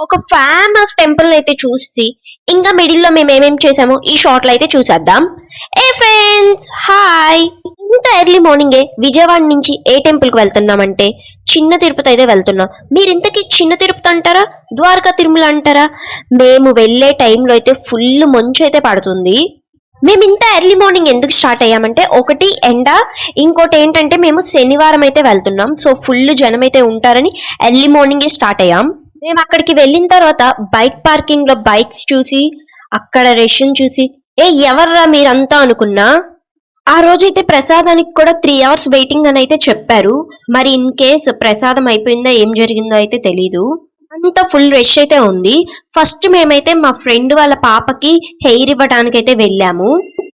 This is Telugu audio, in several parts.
ఒక ఫేమస్ టెంపుల్ అయితే చూసి ఇంకా మిడిల్ లో మేము ఏమేం చేసామో ఈ షార్ట్ లో అయితే చూసేద్దాం. ఏ ఫ్రెండ్స్, హాయ్. ఇంత ఎర్లీ మార్నింగే విజయవాడ నుంచి ఏ టెంపుల్ కి వెళ్తున్నామంటే చిన్న తిరుపతి అయితే వెళ్తున్నాం. మీరు ఇంతకీ చిన్న తిరుపతి అంటారా, ద్వారకా తిరుమల అంటారా? మేము వెళ్ళే టైంలో అయితే ఫుల్ మంచు అయితే పడుతుంది. మేము ఇంత ఎర్లీ మార్నింగ్ ఎందుకు స్టార్ట్ అయ్యామంటే, ఒకటి ఎండ, ఇంకోటి ఏంటంటే మేము శనివారం అయితే వెళ్తున్నాం. సో ఫుల్ జనం అయితే ఉంటారని ఎర్లీ మార్నింగే స్టార్ట్ అయ్యాం. మేము అక్కడికి వెళ్ళిన తర్వాత బైక్ పార్కింగ్ లో బైక్స్ చూసి అక్కడ రష్ చూసి ఎవర్రా మీరంతా అనుకున్నా. ఆ రోజైతే ప్రసాదానికి కూడా 3 hours వెయిటింగ్ అని అయితే చెప్పారు. మరి ఇన్ కేస్ ప్రసాదం అయిపోయిందా ఏం జరిగిందో అయితే తెలీదు. అంతా ఫుల్ రష్ అయితే ఉంది. ఫస్ట్ మేమైతే మా ఫ్రెండ్ వాళ్ళ పాపకి హెయిర్ ఇవ్వడానికి అయితే వెళ్ళాము.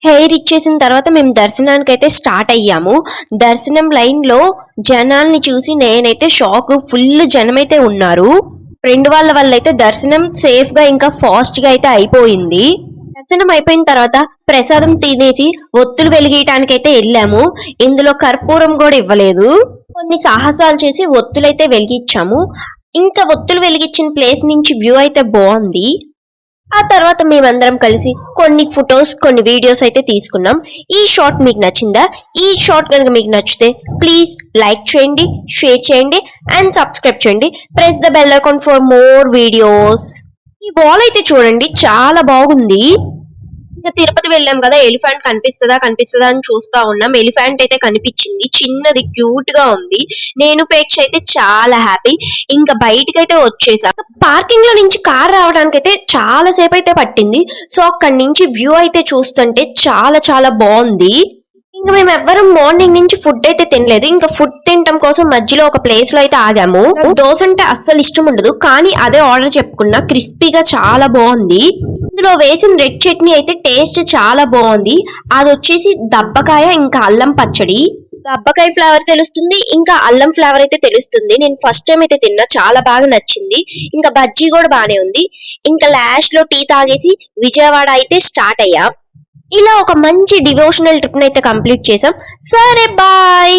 హెయిర్ ఇచ్చేసిన తర్వాత మేము దర్శనానికి అయితే స్టార్ట్ అయ్యాము. దర్శనం లైన్ లో జనాల్ని చూసి నేనైతే షాక్. ఫుల్ జనం అయితే ఉన్నారు. ఫ్రెండ్ వాళ్ళ వల్ల అయితే దర్శనం సేఫ్ గా ఇంకా ఫాస్ట్ గా అయితే అయిపోయింది. దర్శనం అయిపోయిన తర్వాత ప్రసాదం తినేసి ఒత్తులు వెలిగించడానికి అయితే వెళ్ళాము. ఇందులో కర్పూరం కూడా ఇవ్వలేదు. కొన్ని సాహసాలు చేసి ఒత్తులైతే వెలిగించాము. ఇంకా ఒత్తులు వెలిగించిన ప్లేస్ నుంచి వ్యూ అయితే బాగుంది. ఆ తర్వాత మేమందరం కలిసి కొన్ని ఫొటోస్, కొన్ని వీడియోస్ అయితే తీసుకున్నాం. ఈ షార్ట్ మీకు నచ్చిందా? ఈ షార్ట్ కనుక మీకు నచ్చితే ప్లీజ్ లైక్ చేయండి, షేర్ చేయండి అండ్ సబ్స్క్రైబ్ చేయండి. Press the bell icon for more videos. ఈ వాల్ అయితే చూడండి, చాలా బాగుంది. ఇంకా తిరుపతి వెళ్ళాం కదా, ఎలిఫెంట్ కనిపిస్తుందా అని చూస్తా ఉన్నాం. ఎలిఫెంట్ అయితే కనిపించింది, చిన్నది, క్యూట్ గా ఉంది. నేను పేక్ష అయితే చాలా హ్యాపీ. ఇంకా బయటకి అయితే వచ్చేసా. పార్కింగ్ లో నుంచి కార్ రావడానికి అయితే చాలా సేపు అయితే పట్టింది. సో అక్కడి నుంచి వ్యూ అయితే చూస్తుంటే చాలా చాలా బాగుంది. ఇంకా మేము ఎవ్వరం మార్నింగ్ నుంచి ఫుడ్ అయితే తినలేదు. ఇంకా ఫుడ్ తినడం కోసం మధ్యలో ఒక ప్లేస్ లో అయితే ఆగాము. దోశ అంటే అస్సలు ఇష్టం ఉండదు, కానీ అదే ఆర్డర్ చెప్పుకున్నా. క్రిస్పీగా చాలా బాగుంది. ఇందులో వేసిన రెడ్ చట్నీ అయితే టేస్ట్ చాలా బాగుంది. అది వచ్చేసి దబ్బకాయ ఇంకా అల్లం పచ్చడి. దబ్బకాయ ఫ్లేవర్ తెలుస్తుంది, ఇంకా అల్లం ఫ్లేవర్ అయితే తెలుస్తుంది. నేను ఫస్ట్ టైం అయితే తిన్నా, చాలా బాగా నచ్చింది. ఇంకా బజ్జీ కూడా బానే ఉంది. ఇంకా లాస్ట్ లో టీ తాగేసి విజయవాడ అయితే స్టార్ట్ అయ్యా. ఇలా ఒక మంచి డివోషనల్ ట్రిప్ అయితే కంప్లీట్ చేసాం. సరే బాయ్.